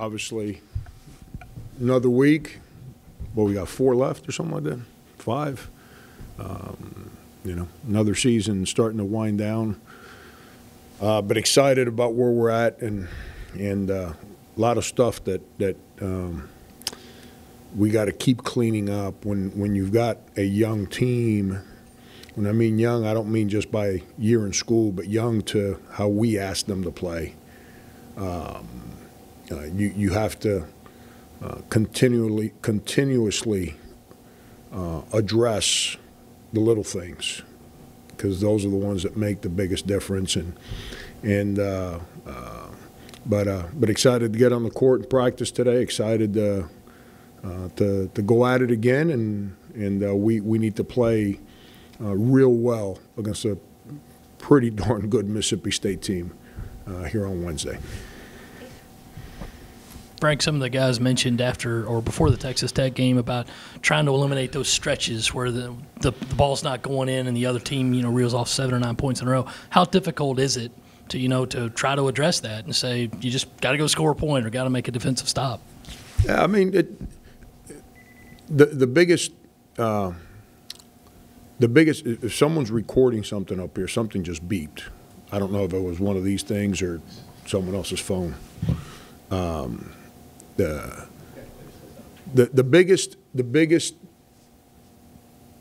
obviously, another week. Well, we got 4 left or something like that, 5. You know, another season starting to wind down. But excited about where we're at, and a lot of stuff that we got to keep cleaning up. When you've got a young team, when I mean young, I don't mean just by year in school, but young to how we ask them to play. You have to continuously address the little things, because those are the ones that make the biggest difference. But excited to get on the court and practice today. Excited to go at it again, and we need to play real well against a pretty darn good Mississippi State team here on Wednesday. Frank, some of the guys mentioned after or before the Texas Tech game about trying to eliminate those stretches where the ball's not going in and the other team, reels off 7 or 9 points in a row. How difficult is it to try to address that and say you just got to go score a point or got to make a defensive stop? Yeah, I mean, the biggest if someone's recording something up here, something just beeped. I don't know if it was one of these things or someone else's phone. The biggest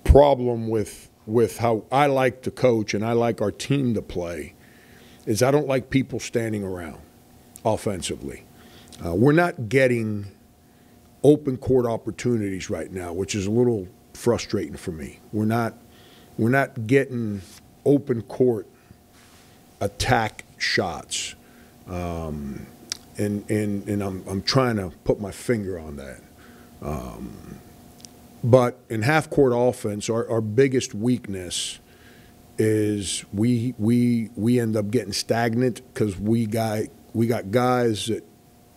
problem with how I like to coach and I like our team to play is I don't like people standing around offensively. We're not getting open court opportunities right now, which is a little frustrating for me. We're not getting open court attack shots. And I'm trying to put my finger on that. But in half-court offense, our biggest weakness is we end up getting stagnant because we got guys that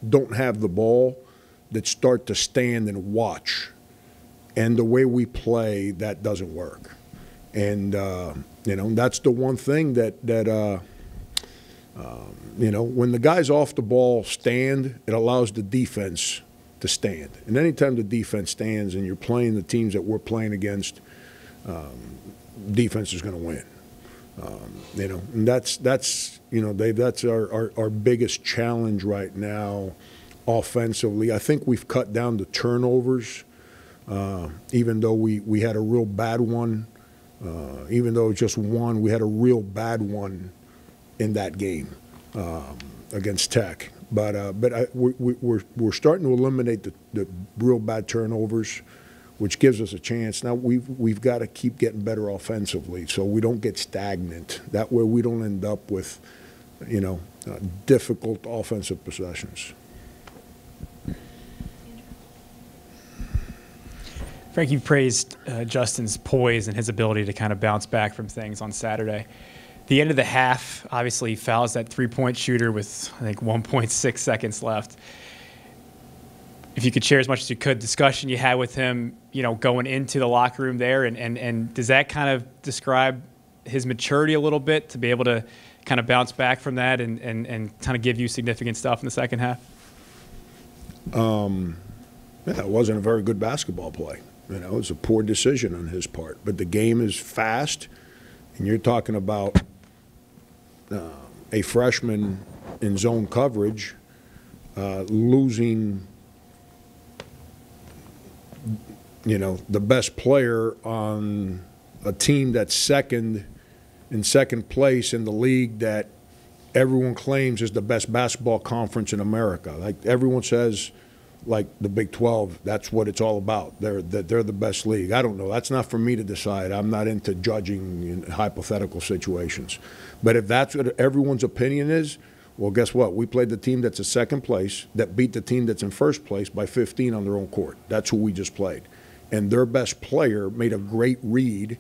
don't have the ball that start to stand and watch. And the way we play, that doesn't work. And, that's the one thing that when the guys off the ball stand, it allows the defense to stand. And anytime the defense stands and you're playing the teams that we're playing against, defense is going to win. And that's our biggest challenge right now offensively. I think we've cut down the turnovers, even though we had a real bad one. Even though just one, we had a real bad one in that game against Tech. But we're starting to eliminate the real bad turnovers, which gives us a chance. Now we've got to keep getting better offensively so we don't get stagnant. That way we don't end up with difficult offensive possessions. Frank, you praised Justin's poise and his ability to kind of bounce back from things on Saturday. The end of the half, obviously, he fouls that three-point shooter with, I think, 1.6 seconds left. If you could share as much as you could, discussion you had with him, going into the locker room there, and does that kind of describe his maturity a little bit to be able to kind of bounce back from that and kind of give you significant stuff in the second half? Yeah, it wasn't a very good basketball play. It was a poor decision on his part. But the game is fast, and you're talking about a freshman in zone coverage losing, the best player on a team that's in second place in the league that everyone claims is the best basketball conference in America. Like everyone says, like the Big 12, that's what it's all about. They're the best league. I don't know. That's not for me to decide. I'm not into judging in hypothetical situations. But if that's what everyone's opinion is, well, guess what? We played the team that's in second place that beat the team that's in first place by 15 on their own court. That's who we just played. And their best player made a great read,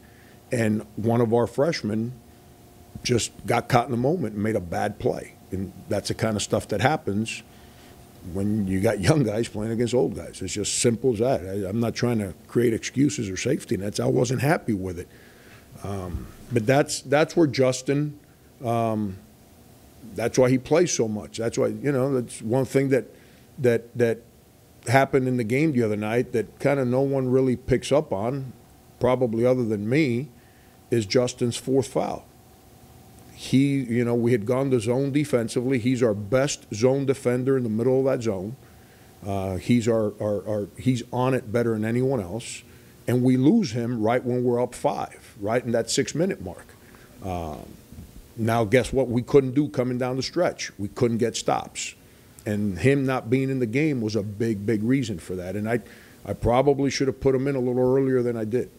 and one of our freshmen just got caught in the moment and made a bad play. And that's the kind of stuff that happens when you got young guys playing against old guys. It's just simple as that. I'm not trying to create excuses or safety nets. I wasn't happy with it. But that's where Justin, that's why he plays so much. That's why, that's one thing that that happened in the game the other night that kind of no one really picks up on, probably other than me, is Justin's fourth foul. We had gone to zone defensively. He's our best zone defender in the middle of that zone. He's he's on it better than anyone else, and we lose him right when we're up 5, right in that 6-minute mark. Now, guess what? We couldn't do coming down the stretch. We couldn't get stops, and him not being in the game was a big, big reason for that. And I probably should have put him in a little earlier than I did.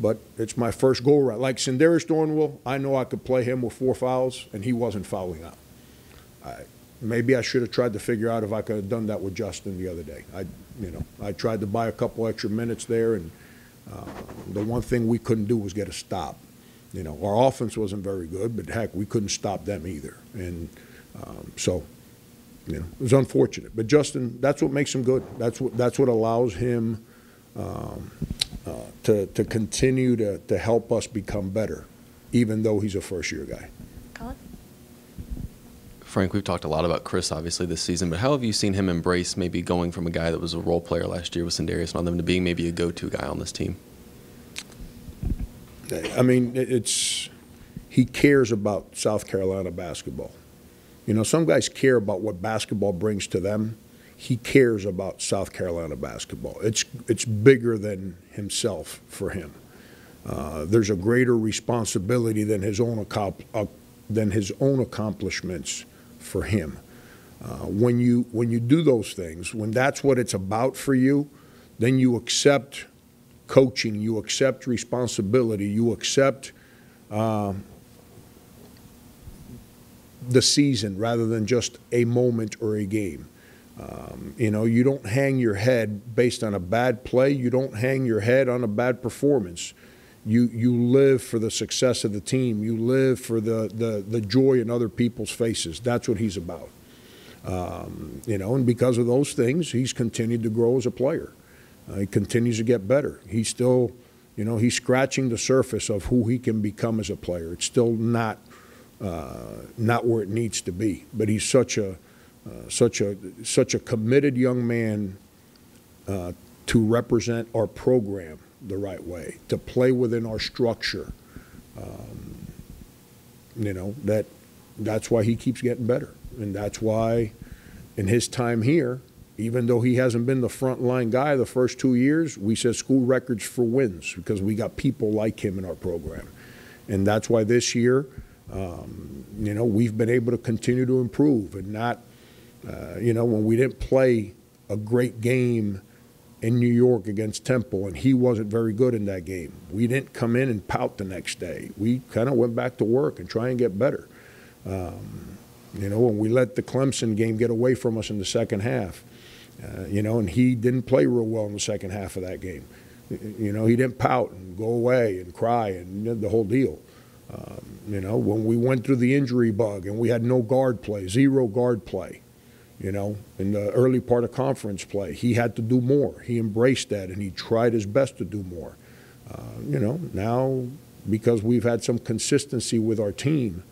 But it's my first go around. Like Sindarius Thornwell, I know I could play him with 4 fouls, and he wasn't fouling out. Maybe I should have tried to figure out if I could have done that with Justin the other day. I tried to buy a couple extra minutes there, and the one thing we couldn't do was get a stop. Our offense wasn't very good, but heck, we couldn't stop them either. And so, it was unfortunate. But Justin, that's what makes him good. That's what allows him to continue to help us become better, even though he's a first-year guy. Colin? Frank, we've talked a lot about Chris, obviously, this season, but how have you seen him embrace maybe going from a guy that was a role player last year with Sindarius and all them to being maybe a go-to guy on this team? I mean, he cares about South Carolina basketball. Some guys care about what basketball brings to them. He cares about South Carolina basketball. It's bigger than himself for him. There's a greater responsibility than his own accomplishments for him. When you do those things, when that's what it's about for you, then you accept coaching, you accept responsibility, you accept the season rather than just a moment or a game. You don't hang your head based on a bad play. You don't hang your head on a bad performance. You live for the success of the team. You live for the joy in other people's faces. That's what he's about. And because of those things, he's continued to grow as a player. He continues to get better. He's still, he's scratching the surface of who he can become as a player. It's still not where it needs to be. But he's such a committed young man to represent our program the right way, to play within our structure. That's why he keeps getting better, and that's why, in his time here, even though he hasn't been the frontline guy the first 2 years, we set school records for wins because we got people like him in our program. And that's why this year, we've been able to continue to improve and not, when we didn't play a great game in New York against Temple and he wasn't very good in that game, we didn't come in and pout the next day. We kind of went back to work and try and get better. When we let the Clemson game get away from us in the second half, and he didn't play real well in the second half of that game. He didn't pout and go away and cry and the whole deal. When we went through the injury bug and we had no guard play, 0 guard play, in the early part of conference play, he had to do more. He embraced that and he tried his best to do more. Now because we've had some consistency with our team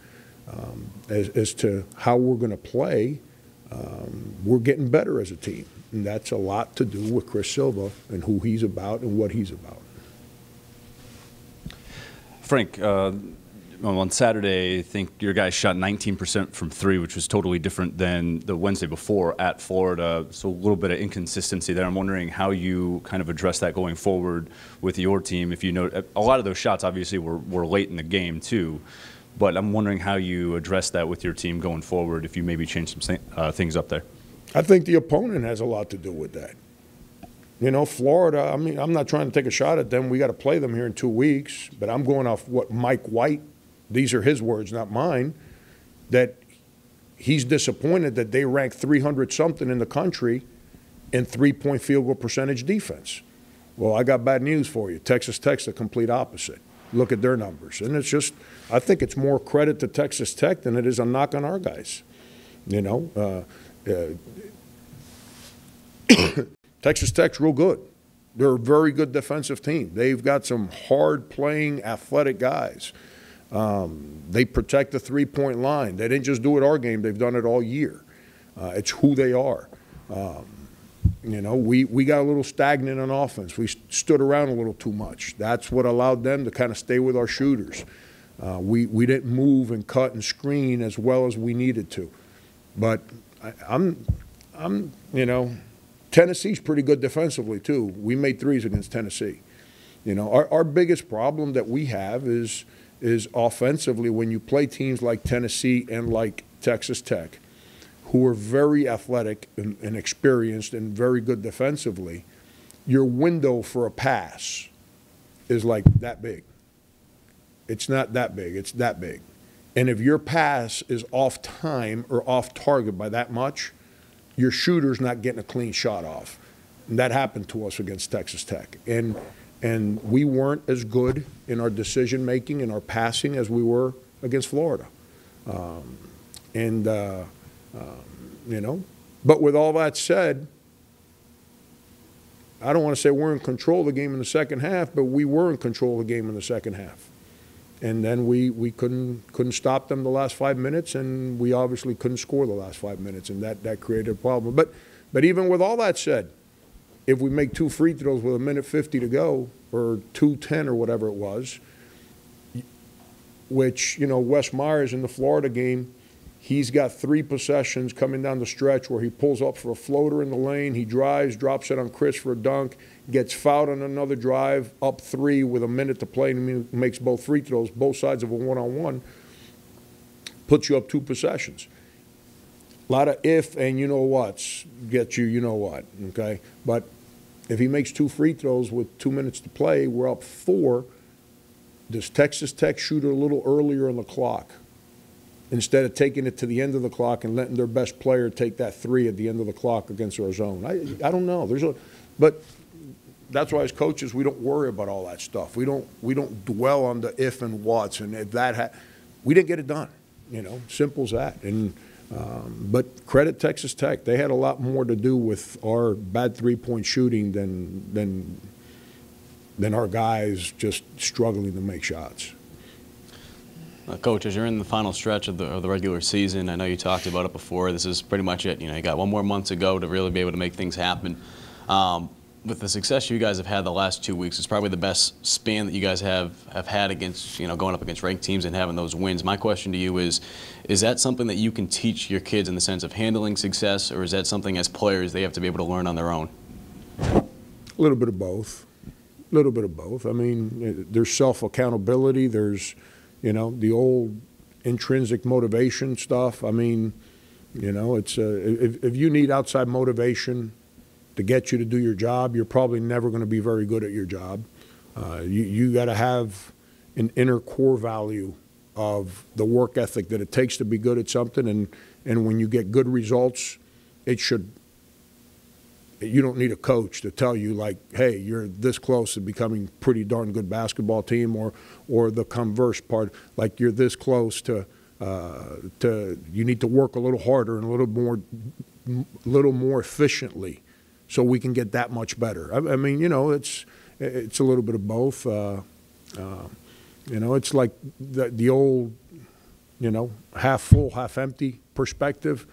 as to how we're going to play, we're getting better as a team. And that's a lot to do with Chris Silva and who he's about and what he's about. Frank, on Saturday, I think your guys shot 19% from 3, which was totally different than the Wednesday before at Florida. So a little bit of inconsistency there. I'm wondering how you kind of address that going forward with your team. If you know, a lot of those shots obviously were late in the game too. But I'm wondering how you address that with your team going forward, if you maybe change some things up there. I think the opponent has a lot to do with that. Florida, I mean, I'm not trying to take a shot at them. We got to play them here in 2 weeks. But I'm going off what Mike White, these are his words, not mine, that he's disappointed that they rank 300-something in the country in three-point field goal percentage defense. Well, I got bad news for you. Texas Tech's the complete opposite. Look at their numbers. And it's just, I think it's more credit to Texas Tech than it is a knock on our guys. Texas Tech's real good. They're a very good defensive team. They've got some hard-playing, athletic guys. They protect the three-point line. They didn't just do it our game. They've done it all year. It's who they are. You know, we got a little stagnant on offense. We stood around a little too much. That's what allowed them to kind of stay with our shooters. We didn't move and cut and screen as well as we needed to. But I'm you know, Tennessee's pretty good defensively too. We made threes against Tennessee. You know, our biggest problem that we have is offensively when you play teams like Tennessee and like Texas Tech, who are very athletic and experienced and very good defensively, your window for a pass is like that big. It's not that big, it's that big. And if your pass is off time or off target by that much, your shooter's not getting a clean shot off. And that happened to us against Texas Tech. And we weren't as good in our decision making and our passing as we were against Florida. You know, but with all that said, I don't want to say we're in control of the game in the second half, but we were in control of the game in the second half. And then we couldn't stop them the last 5 minutes, and we obviously couldn't score the last 5 minutes, and that created a problem. But even with all that said, if we make 2 free throws with 1:50 to go, or 2:10 or whatever it was, which, you know, Wes Myers in the Florida game, he's got 3 possessions coming down the stretch where he pulls up for a floater in the lane, he drives, drops it on Chris for a dunk, gets fouled on another drive, up 3 with a minute to play, and he makes both free throws, both sides of a one-on-one, puts you up 2 possessions. A lot of if and you-know-whats get you you-know-what, okay? But if he makes 2 free throws with 2 minutes to play, we're up 4. Does Texas Tech shoot a little earlier on the clock instead of taking it to the end of the clock and letting their best player take that 3 at the end of the clock against our zone? I don't know. But that's why as coaches we don't worry about all that stuff. We don't dwell on the if and whats, and if we didn't get it done. You know, simple as that. And but credit Texas Tech. They had a lot more to do with our bad 3-point shooting than our guys just struggling to make shots. Coach, as you're in the final stretch of the regular season, I know you talked about it before. This is pretty much it. You know, you got 1 more month to go to really be able to make things happen. With the success you guys have had the last 2 weeks, it's probably the best span that you guys have had against, you know, going up against ranked teams and having those wins. My question to you is that something that you can teach your kids in the sense of handling success, or is that something as players they have to be able to learn on their own? A little bit of both. A little bit of both. I mean, there's self-accountability. There's, you know, the old intrinsic motivation stuff. I mean, you know, it's if you need outside motivation to get you to do your job, you're probably never going to be very good at your job. You got to have an inner core value of the work ethic that it takes to be good at something, and when you get good results, you don't need a coach to tell you, like, hey, you're this close to becoming a pretty darn good basketball team, or the converse part, like you're this close to you need to work a little harder and a little more efficiently so we can get that much better. I mean, you know, it's a little bit of both. You know, it's like the old, you know, half full, half empty perspective.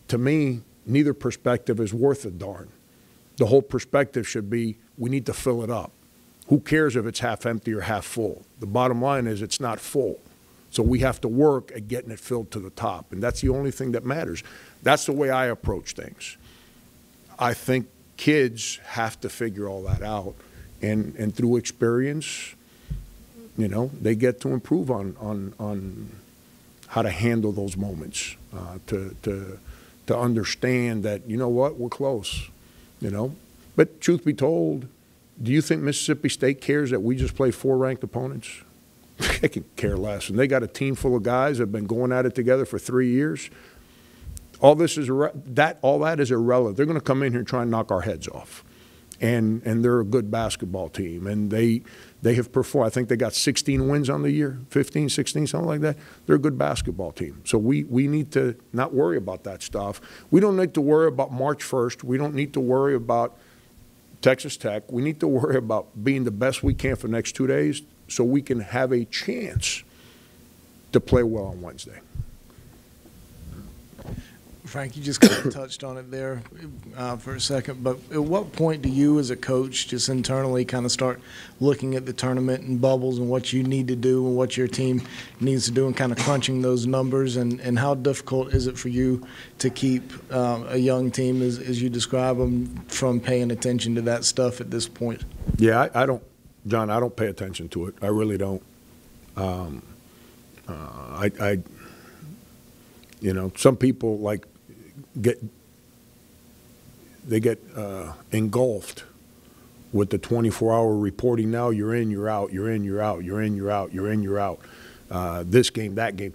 To me, neither perspective is worth a darn. The whole perspective should be, we need to fill it up. Who cares if it's half empty or half full? The bottom line is it's not full. So we have to work at getting it filled to the top, and that's the only thing that matters. That's the way I approach things. I think kids have to figure all that out, and through experience, you know, they get to improve on how to handle those moments, to understand that, you know what, we're close, you know. But truth be told, do you think Mississippi State cares that we just play 4 ranked opponents? They can care less. And they got a team full of guys that have been going at it together for 3 years. All that is irrelevant. They're going to come in here and try and knock our heads off. And they're a good basketball team. And they have performed. I think they got 16 wins on the year, 15, 16, something like that. They're a good basketball team. So we need to not worry about that stuff. We don't need to worry about March 1st. We don't need to worry about Texas Tech. We need to worry about being the best we can for the next 2 days so we can have a chance to play well on Wednesday. Frank, you just kind of touched on it there for a second, but at what point do you as a coach just internally kind of start looking at the tournament and bubbles and what you need to do and what your team needs to do and kind of crunching those numbers, and how difficult is it for you to keep a young team, as you describe them, from paying attention to that stuff at this point? Yeah, I don't, John, I don't pay attention to it. I really don't. You know, some people get engulfed with the 24-hour reporting. Now you're in, you're out, you're in, you're out, you're in, you're out, you're in, you're out. This game, that game.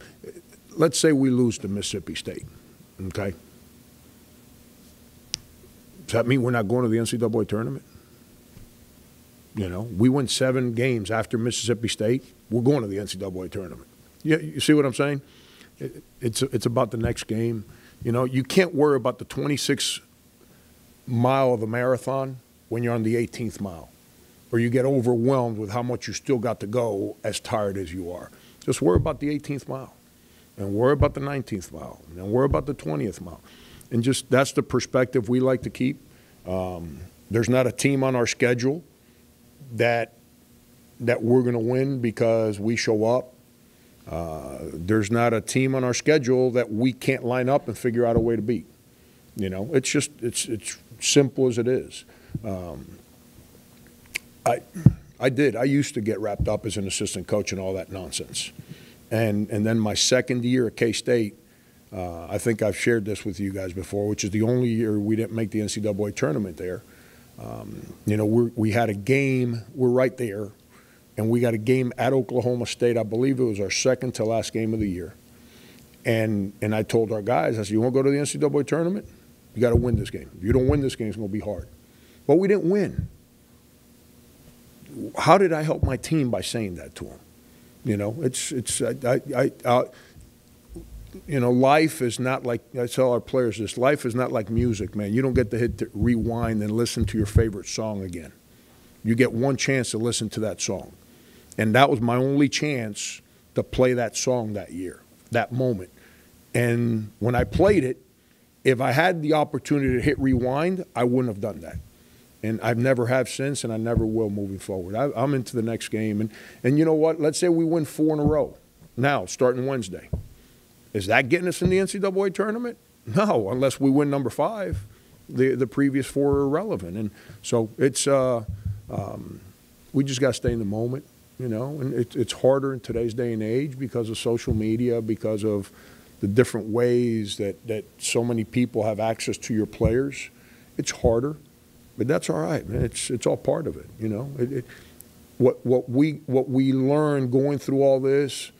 Let's say we lose to Mississippi State, okay? Does that mean we're not going to the NCAA tournament? You know, we win 7 games after Mississippi State. We're going to the NCAA tournament. Yeah, you see what I'm saying? It's about the next game. You know, you can't worry about the 26th mile of the marathon when you're on the 18th mile, or you get overwhelmed with how much you still got to go, as tired as you are. Just worry about the 18th mile, and worry about the 19th mile, and worry about the 20th mile. And just that's the perspective we like to keep. There's not a team on our schedule that we're going to win because we show up. There's not a team on our schedule that we can't line up and figure out a way to beat. You know, it's just it's simple as it is. I used to get wrapped up as an assistant coach and all that nonsense, and then my second year at K-State, I think I've shared this with you guys before, which is the only year we didn't make the NCAA tournament there. You know, we had a game. We're right there. And we got a game at Oklahoma State. I believe it was our second to last game of the year. And I told our guys, I said, you want to go to the NCAA tournament? You got to win this game. If you don't win this game, it's going to be hard. But we didn't win. How did I help my team by saying that to them? You know, you know, life is not like, I tell our players this, life is not like music, man. You don't get to hit the rewind and listen to your favorite song again. You get one chance to listen to that song. And that was my only chance to play that song that year, that moment. And when I played it, if I had the opportunity to hit rewind, I wouldn't have done that. And I've never have since, and I never will moving forward. I'm into the next game. And you know what? Let's say we win 4 in a row now, starting Wednesday. Is that getting us in the NCAA tournament? No, unless we win number 5. The previous 4 are irrelevant. And so it's we just got to stay in the moment. You know, and it's harder in today's day and age because of social media, because of the different ways that so many people have access to your players. It's harder, but that's all right, man. It's all part of it. You know, what we learn going through all this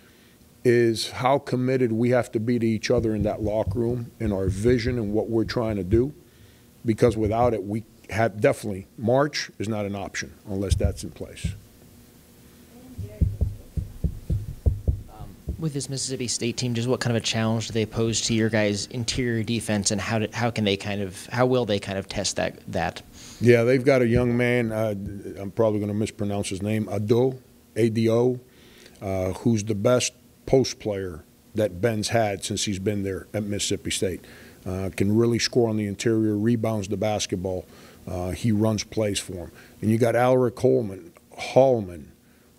is how committed we have to be to each other in that locker room, and our vision and what we're trying to do. Because without it, we have definitely March is not an option unless that's in place. With this Mississippi State team, just what kind of a challenge do they pose to your guys' interior defense, and how will they kind of test that? Yeah, they've got a young man. I'm probably going to mispronounce his name. Ado, A-D-O, who's the best post player that Ben's had since he's been there at Mississippi State. Can really score on the interior, rebounds the basketball. He runs plays for him. And you got Alaric Hallman,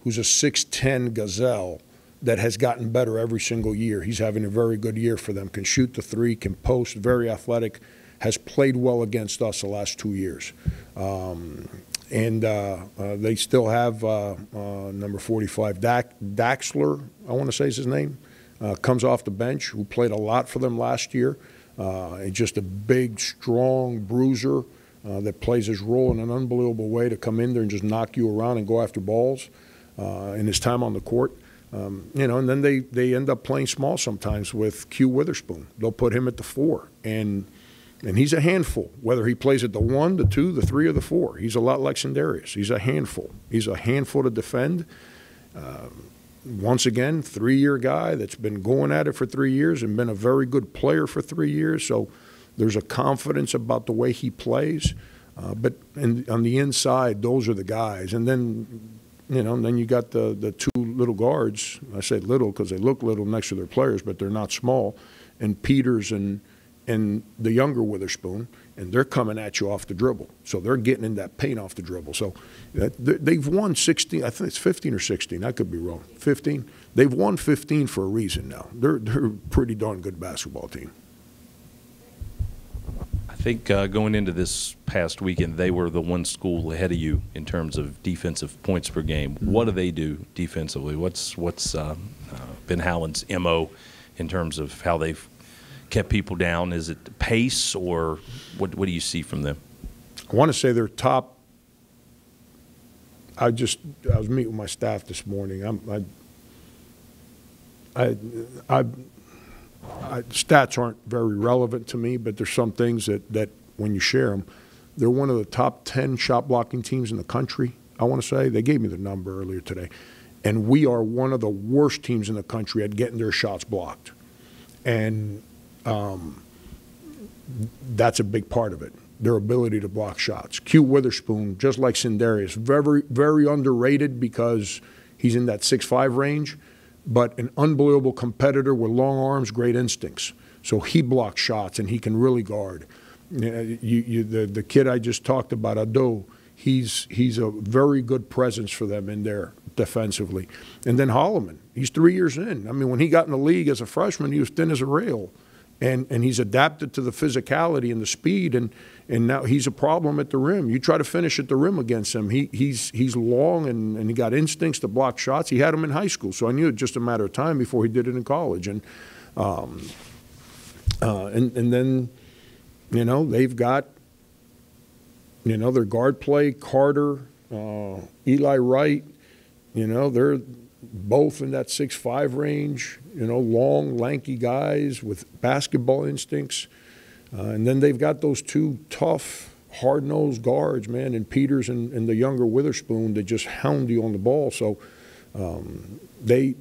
who's a 6'10 gazelle that has gotten better every single year. He's having a very good year for them. Can shoot the 3, can post, very athletic, has played well against us the last 2 years. And they still have number 45, Daxler, I want to say is his name, comes off the bench, who played a lot for them last year. And just a big, strong bruiser that plays his role in an unbelievable way to come in there and just knock you around and go after balls in his time on the court. You know, and then they end up playing small sometimes with Q Witherspoon. They'll put him at the 4, and he's a handful. Whether he plays at the 1, the 2, the 3, or the 4, he's a lot like Sindarius. He's a handful. He's a handful to defend. Once again, 3-year guy that's been going at it for 3 years and been a very good player for 3 years. So there's a confidence about the way he plays. But on the inside, those are the guys. And then, you know, then you got the 2 little guards. I say little because they look little next to their players, but they're not small. And Peters and and the younger Witherspoon, and they're coming at you off the dribble. So they're getting in that paint off the dribble. So they've won 16, I think it's 15 or 16, I could be wrong, 15. They've won 15 for a reason now. They're a pretty darn good basketball team. I think going into this past weekend, they were the one school ahead of you in terms of defensive points per game. What do they do defensively? What's Ben Howland's MO in terms of how they've kept people down? Is it pace, or what do you see from them? I want to say they're top. I was meeting with my staff this morning. Stats aren't very relevant to me, but there's some things that when you share them, they're one of the top 10 shot blocking teams in the country, I want to say. They gave me the number earlier today. And we are one of the worst teams in the country at getting their shots blocked. And that's a big part of it, their ability to block shots. Q Witherspoon, just like Sindarius, very, very underrated because he's in that 6'5" range, but an unbelievable competitor with long arms, great instincts. So he blocks shots, and he can really guard. The kid I just talked about, Ado, he's a very good presence for them in there defensively. And then Holloman, he's 3 years in. I mean, when he got in the league as a freshman, he was thin as a rail. And he's adapted to the physicality and the speed, and now he's a problem at the rim. You try to finish at the rim against him. He's long, and he got instincts to block shots. He had them in high school, so I knew it was just a matter of time before he did it in college. And then, they've got, their guard play, Carter, Eli Wright, they're both in that 6'5" range, long, lanky guys with basketball instincts. And then they've got those two tough, hard-nosed guards, man, and Peters and the younger Witherspoon that just hound you on the ball. So they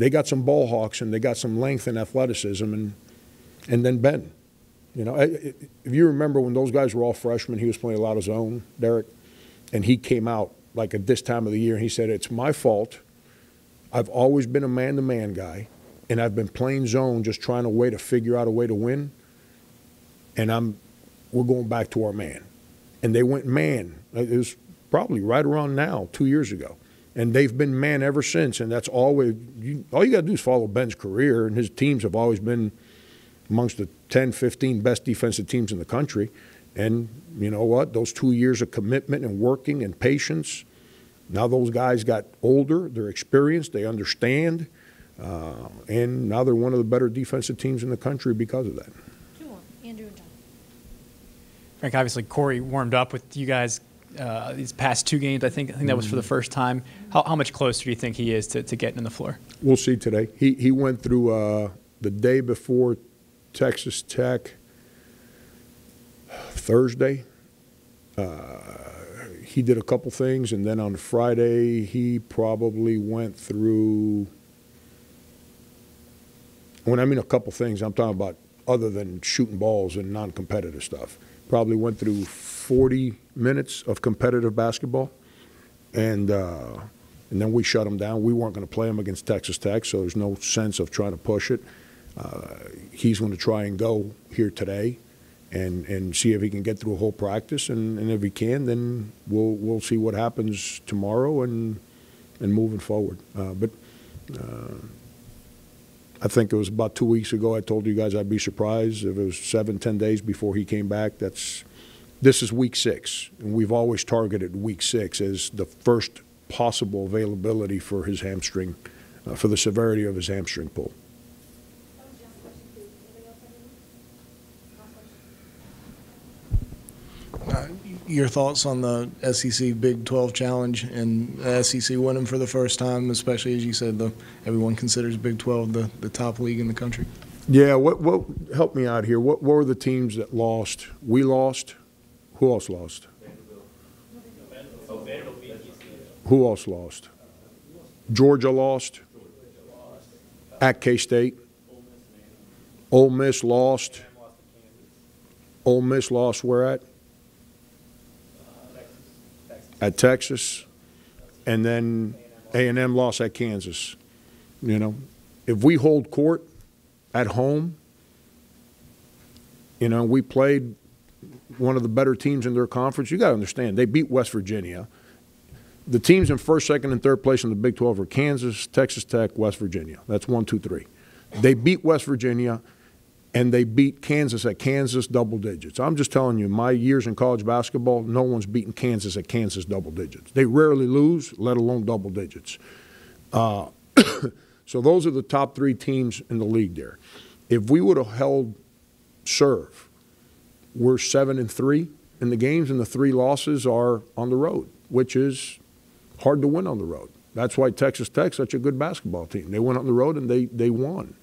got some ball hawks, and they got some length and athleticism. And then Ben. If you remember when those guys were all freshmen, he was playing a lot of zone, Derek, and he came out like at this time of the year, and he said, "It's my fault. I've always been a man-to-man guy, and I've been playing zone just trying to figure out a way to win, and we're going back to our man." And they went man. It was probably right around now, 2 years ago. And they've been man ever since, and that's always all you got to do is follow Ben's career, and his teams have always been amongst the 10, 15 best defensive teams in the country. And you know what? Those 2 years of commitment and working and patience, now those guys got older, they're experienced, they understand, and now they're one of the better defensive teams in the country because of that. Andrew and John. Frank, obviously Corey warmed up with you guys these past two games. I think that was for the first time. How much closer do you think he is to getting on the floor? We'll see today. He went through the day before Texas Tech, Thursday. He did a couple things, and then on Friday he probably went through, when I mean a couple things, I'm talking about other than shooting balls and non-competitive stuff. Probably went through 40 minutes of competitive basketball, and then we shut him down. We weren't going to play him against Texas Tech, so there's no sense of trying to push it. He's going to try and go here today and see if he can get through a whole practice, and if he can, then we'll see what happens tomorrow and moving forward. But I think it was about 2 weeks ago I told you guys I'd be surprised if it was 7-10 days before he came back. This is week 6, and we've always targeted week 6 as the first possible availability for his hamstring, for the severity of his hamstring pull. Your thoughts on the SEC Big 12 Challenge and the SEC winning for the first time, especially as you said, everyone considers Big 12 the top league in the country? Yeah, what help me out here? What were the teams that lost? We lost. Who else lost? Who else lost? Georgia lost. At K-State. Ole Miss lost. Ole Miss lost where at? At Texas. And then A&M lost at Kansas. If we hold court at home, You know, we played one of the better teams in their conference. You got to understand, they beat West Virginia. The teams in first, second, and third place in the Big 12 are Kansas, Texas Tech, West Virginia. That's 1, 2, 3. They beat West Virginia, and they beat Kansas at Kansas double digits. I'm just telling you, my years in college basketball, no one's beaten Kansas at Kansas double digits. They rarely lose, let alone double digits. So those are the top 3 teams in the league there. If we would have held serve, we're 7-3 in the games, and the 3 losses are on the road, which is hard to win on the road. That's why Texas Tech's such a good basketball team. They went on the road and they won,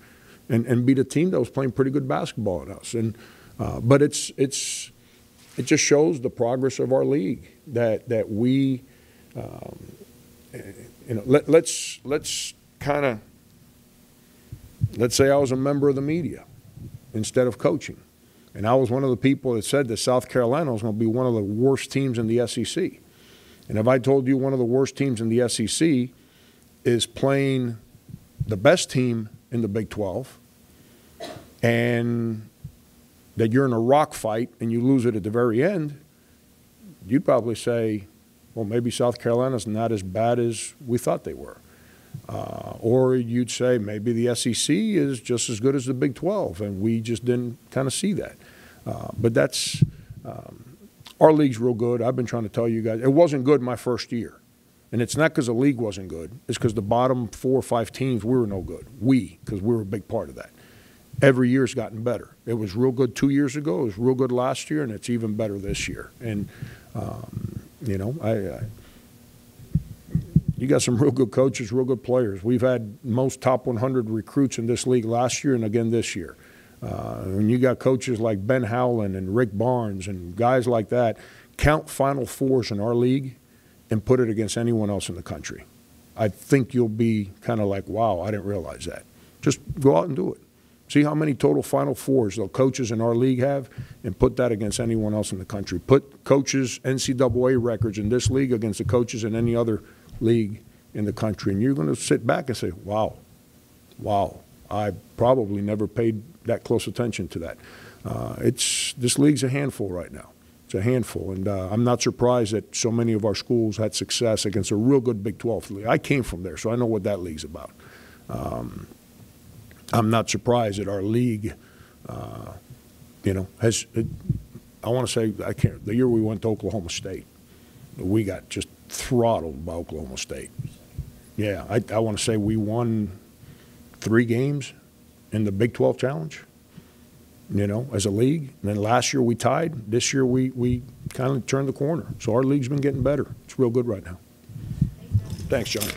and beat a team that was playing pretty good basketball at us. And but it just shows the progress of our league that we, let's kind of, let's say I was a member of the media instead of coaching. And I was one of the people that said that South Carolina was going to be one of the worst teams in the SEC. And if I told you one of the worst teams in the SEC is playing the best team in the Big 12, and that you're in a rock fight and you lose it at the very end, you'd probably say, well, maybe South Carolina's not as bad as we thought they were. Or you'd say maybe the SEC is just as good as the Big 12, and we just didn't kind of see that. But that's our league's real good. I've been trying to tell you guys. It wasn't good my first year. And it's not because the league wasn't good. It's because the bottom 4 or 5 teams, we were no good. Because we were a big part of that. Every year's gotten better. It was real good 2 years ago. It was real good last year, and it's even better this year. And, you know, you got some real good coaches, real good players. We've had most top 100 recruits in this league last year and again this year. And you got coaches like Ben Howland and Rick Barnes and guys like that. Count Final Fours in our league and put it against anyone else in the country. I think you'll be kind of like, wow, I didn't realize that. Just go out and do it. See how many total Final Fours the coaches in our league have, and put that against anyone else in the country. Put coaches' NCAA records in this league against the coaches in any other league in the country, and you're going to sit back and say, wow, I probably never paid that close attention to that. This league's a handful right now. It's a handful, and I'm not surprised that so many of our schools had success against a real good Big 12 league. I came from there, so I know what that league's about. I'm not surprised that our league, you know, I want to say, the year we went to Oklahoma State, we got just throttled by Oklahoma State. Yeah, I want to say we won 3 games in the Big 12 Challenge, you know, as a league. And then last year we tied. This year we kind of turned the corner. So our league's been getting better. It's real good right now. Thanks, John.